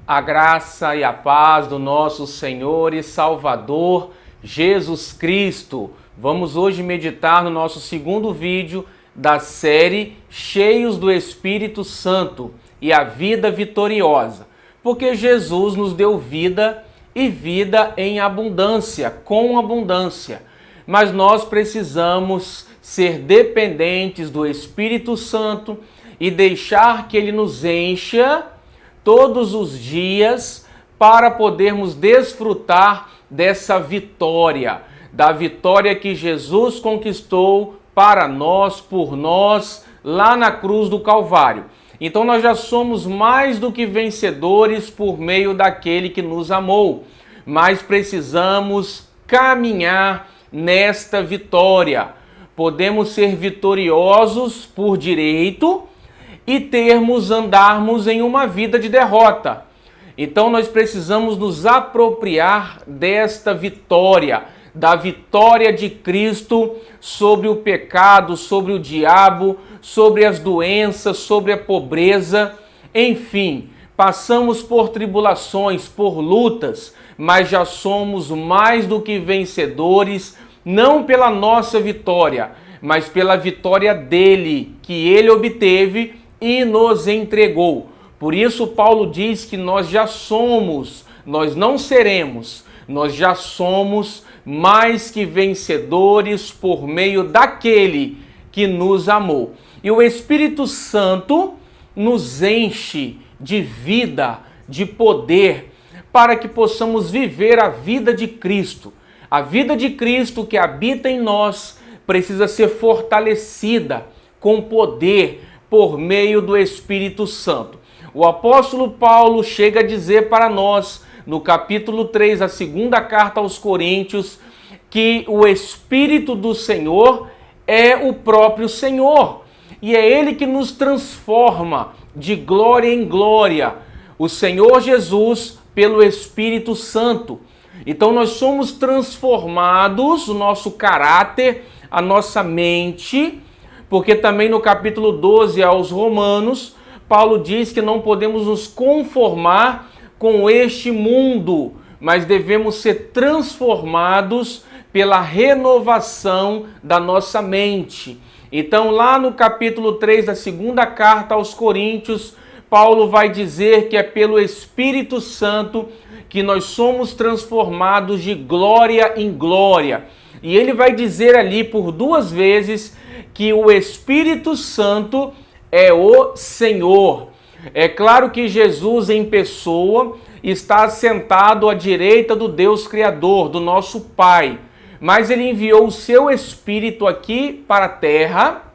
A graça e a paz do nosso Senhor e Salvador Jesus Cristo. Vamos hoje meditar no nosso segundo vídeo da série Cheios do Espírito Santo e a Vida Vitoriosa. Porque Jesus nos deu vida e vida em abundância, com abundância. Mas nós precisamos ser dependentes do Espírito Santo e deixar que Ele nos encha todos os dias para podermos desfrutar dessa vitória, da vitória que Jesus conquistou para nós, por nós, lá na cruz do Calvário. Então nós já somos mais do que vencedores por meio daquele que nos amou, mas precisamos caminhar nesta vitória. Podemos ser vitoriosos por direito e andarmos em uma vida de derrota. Então nós precisamos nos apropriar desta vitória, da vitória de Cristo sobre o pecado, sobre o diabo, sobre as doenças, sobre a pobreza, enfim, passamos por tribulações, por lutas, mas já somos mais do que vencedores, não pela nossa vitória, mas pela vitória dele, que ele obteve e nos entregou. Por isso Paulo diz que nós já somos, nós não seremos, nós já somos mais que vencedores por meio daquele que nos amou. E o Espírito Santo nos enche de vida, de poder, para que possamos viver a vida de Cristo. A vida de Cristo que habita em nós precisa ser fortalecida com poder, por meio do Espírito Santo. O apóstolo Paulo chega a dizer para nós, no capítulo 3, a segunda carta aos Coríntios, que o Espírito do Senhor é o próprio Senhor. E é Ele que nos transforma de glória em glória. O Senhor Jesus pelo Espírito Santo. Então nós somos transformados, o nosso caráter, a nossa mente, porque também no capítulo 12 aos Romanos, Paulo diz que não podemos nos conformar com este mundo, mas devemos ser transformados pela renovação da nossa mente. Então lá no capítulo 3 da segunda carta aos Coríntios, Paulo vai dizer que é pelo Espírito Santo que nós somos transformados de glória em glória. E ele vai dizer ali por duas vezes que o Espírito Santo é o Senhor. É claro que Jesus em pessoa está assentado à direita do Deus Criador, do nosso Pai. Mas ele enviou o seu Espírito aqui para a terra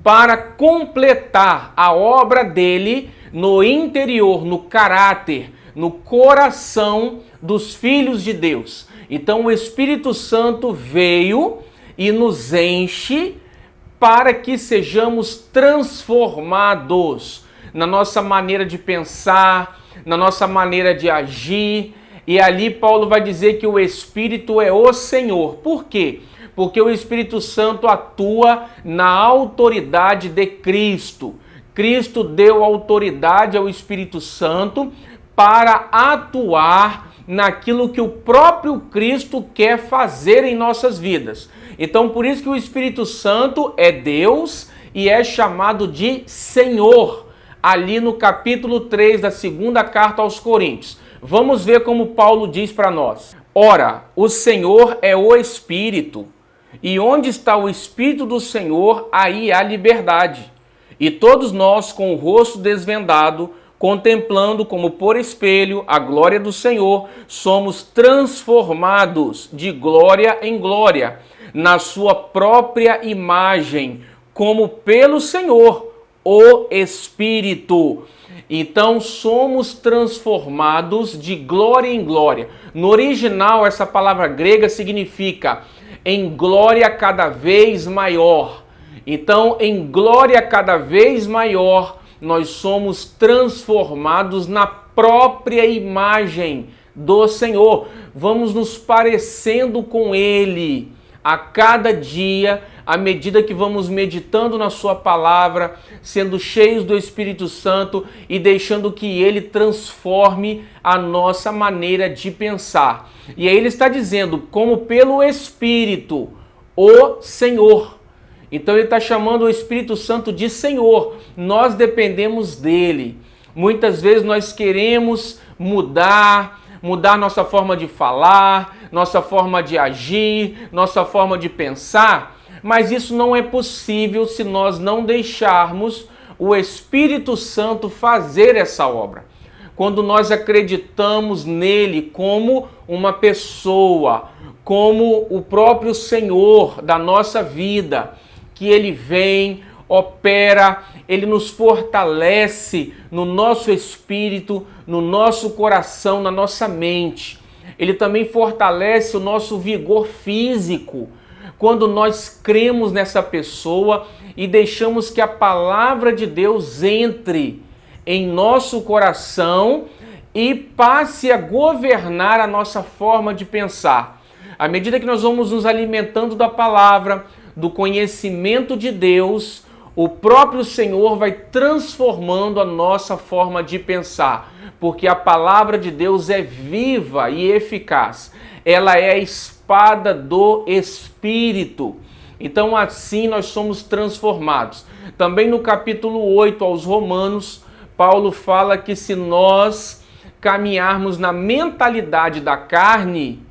para completar a obra dele no interior, no caráter, no coração dos filhos de Deus. Então o Espírito Santo veio e nos enche para que sejamos transformados na nossa maneira de pensar, na nossa maneira de agir. E ali Paulo vai dizer que o Espírito é o Senhor. Por quê? Porque o Espírito Santo atua na autoridade de Cristo. Cristo deu autoridade ao Espírito Santo para atuar naquilo que o próprio Cristo quer fazer em nossas vidas. Então, por isso que o Espírito Santo é Deus e é chamado de Senhor, ali no capítulo 3 da segunda carta aos Coríntios. Vamos ver como Paulo diz para nós. Ora, o Senhor é o Espírito, e onde está o Espírito do Senhor, aí há liberdade. E todos nós, com o rosto desvendado, contemplando como por espelho a glória do Senhor, somos transformados de glória em glória, na sua própria imagem, como pelo Senhor, o Espírito. Então somos transformados de glória em glória. No original, essa palavra grega significa em glória cada vez maior. Então, em glória cada vez maior, nós somos transformados na própria imagem do Senhor. Vamos nos parecendo com Ele. a cada dia, à medida que vamos meditando na sua palavra, sendo cheios do Espírito Santo e deixando que ele transforme a nossa maneira de pensar. E aí ele está dizendo, como pelo Espírito, o Senhor. Então ele está chamando o Espírito Santo de Senhor. Nós dependemos dele. Muitas vezes nós queremos mudar nossa forma de falar, nossa forma de agir, nossa forma de pensar, mas isso não é possível se nós não deixarmos o Espírito Santo fazer essa obra. Quando nós acreditamos nele como uma pessoa, como o próprio Senhor da nossa vida, que ele vem, opera, ele nos fortalece no nosso espírito, no nosso coração, na nossa mente. Ele também fortalece o nosso vigor físico. Quando nós cremos nessa pessoa e deixamos que a palavra de Deus entre em nosso coração e passe a governar a nossa forma de pensar. À medida que nós vamos nos alimentando da palavra, do conhecimento de Deus, o próprio Senhor vai transformando a nossa forma de pensar, porque a palavra de Deus é viva e eficaz. Ela é a espada do Espírito. Então assim nós somos transformados. Também no capítulo 8 aos Romanos, Paulo fala que se nós caminharmos na mentalidade da carne,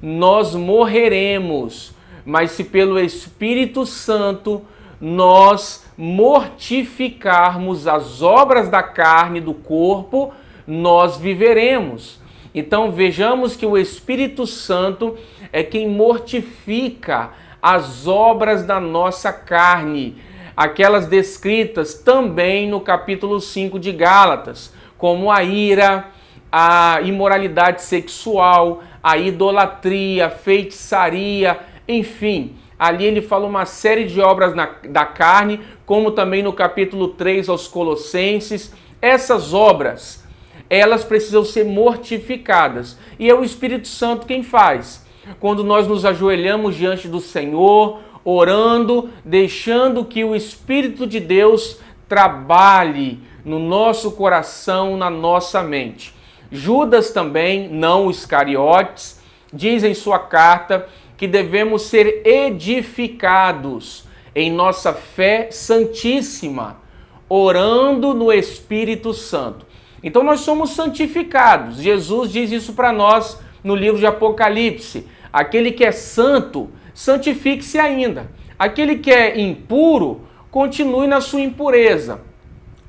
nós morreremos. Mas se pelo Espírito Santo nós mortificarmos as obras da carne, do corpo, nós viveremos. Então vejamos que o Espírito Santo é quem mortifica as obras da nossa carne, aquelas descritas também no capítulo 5 de Gálatas, como a ira, a imoralidade sexual, a idolatria, a feitiçaria, enfim, ali ele fala uma série de obras da carne, como também no capítulo 3 aos Colossenses. Essas obras, elas precisam ser mortificadas. E é o Espírito Santo quem faz. Quando nós nos ajoelhamos diante do Senhor, orando, deixando que o Espírito de Deus trabalhe no nosso coração, na nossa mente. Judas também, não os Iscariotes, diz em sua carta que devemos ser edificados em nossa fé santíssima, orando no Espírito Santo. Então nós somos santificados. Jesus diz isso para nós no livro de Apocalipse. Aquele que é santo, santifique-se ainda. Aquele que é impuro, continue na sua impureza.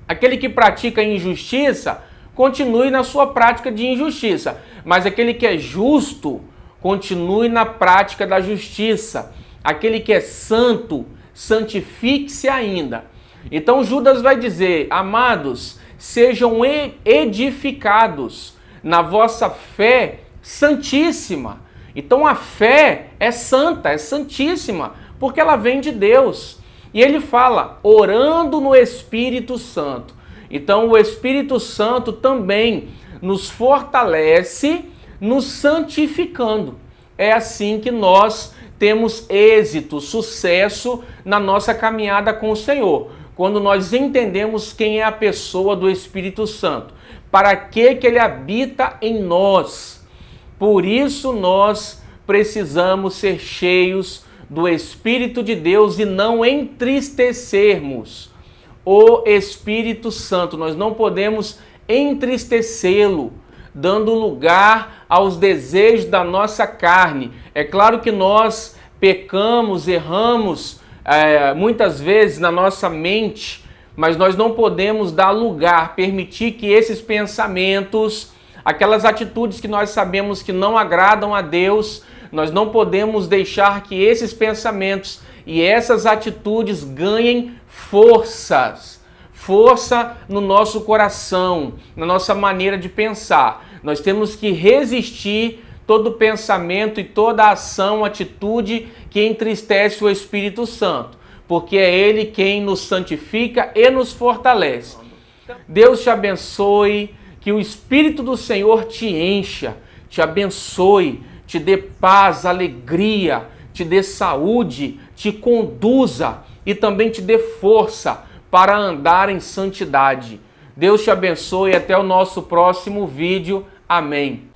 Aquele que pratica injustiça, continue na sua prática de injustiça. Mas aquele que é justo, continue na prática da justiça. Aquele que é santo, santifique-se ainda. Então Judas vai dizer, amados, sejam edificados na vossa fé santíssima. Então a fé é santa, é santíssima, porque ela vem de Deus. E ele fala, orando no Espírito Santo. Então o Espírito Santo também nos fortalece, nos santificando. É assim que nós temos êxito, sucesso na nossa caminhada com o Senhor. Quando nós entendemos quem é a pessoa do Espírito Santo, para que ele habita em nós. Por isso nós precisamos ser cheios do Espírito de Deus e não entristecermos o Espírito Santo. Nós não podemos entristecê-lo, dando lugar aos desejos da nossa carne. É claro que nós pecamos, erramos muitas vezes na nossa mente, mas nós não podemos dar lugar, permitir que esses pensamentos, aquelas atitudes que nós sabemos que não agradam a Deus, nós não podemos deixar que esses pensamentos e essas atitudes ganhem força no nosso coração, na nossa maneira de pensar. Nós temos que resistir todo pensamento e toda ação, atitude que entristece o Espírito Santo, porque é Ele quem nos santifica e nos fortalece. Deus te abençoe, que o Espírito do Senhor te encha, te abençoe, te dê paz, alegria, te dê saúde, te conduza e também te dê força para andar em santidade. Deus te abençoe e até o nosso próximo vídeo. Amém.